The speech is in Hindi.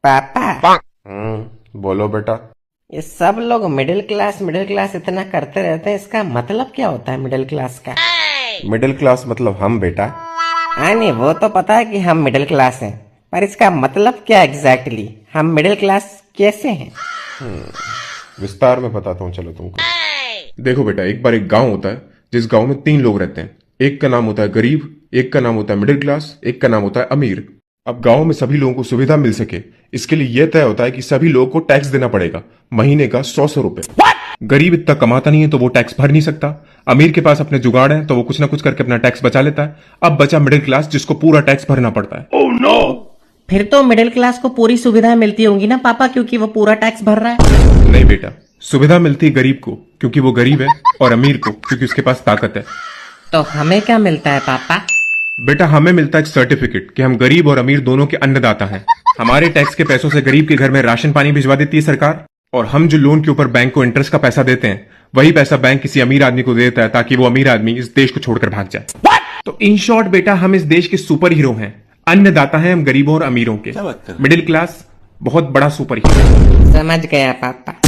पापा, बोलो बेटा। ये सब लोग मिडिल क्लास इतना करते रहते हैं, इसका मतलब क्या होता है मिडिल क्लास का? मिडिल क्लास मतलब हम बेटा। हाँ नहीं, वो तो पता है कि हम मिडिल क्लास हैं, पर इसका मतलब क्या एग्जैक्टली? हम मिडिल क्लास कैसे हैं? विस्तार में बताता हूँ चलो तुमको। देखो बेटा, एक बार एक गांव होता है जिस गांव में 3 लोग रहते हैं। एक का नाम होता है गरीब, एक का नाम होता है मिडिल क्लास, एक का नाम होता है अमीर। अब गांव में सभी लोगों को सुविधा मिल सके, इसके लिए यह तय होता है कि सभी लोगों को टैक्स देना पड़ेगा, महीने का 100 रुपए। गरीब इतना कमाता नहीं है तो वो टैक्स भर नहीं सकता। अमीर के पास अपने जुगाड़ है तो वो कुछ ना कुछ करके अपना टैक्स बचा लेता है। अब बचा मिडिल क्लास जिसको पूरा टैक्स भरना पड़ता है। फिर तो मिडिल क्लास को पूरी सुविधाएं मिलती होंगी ना पापा, क्योंकि वो पूरा टैक्स भर रहा है। नहीं बेटा, सुविधा मिलती है गरीब को क्योंकि वो गरीब है, और अमीर को क्योंकि उसके पास ताकत है। तो हमें क्या मिलता है पापा? बेटा, हमें मिलता है एक सर्टिफिकेट कि हम गरीब और अमीर दोनों के अन्नदाता हैं। हमारे टैक्स के पैसों से गरीब के घर में राशन पानी भिजवा देती है सरकार, और हम जो लोन के ऊपर बैंक को इंटरेस्ट का पैसा देते हैं, वही पैसा बैंक किसी अमीर आदमी को देता है ताकि वो अमीर आदमी इस देश को छोड़कर भाग जाए। तो इन शॉर्ट बेटा, हम इस देश के सुपर हीरो हैं। अन्नदाता हैं हम गरीबों और अमीरों के। मिडिल क्लास बहुत बड़ा सुपर हीरो। समझ गया पापा।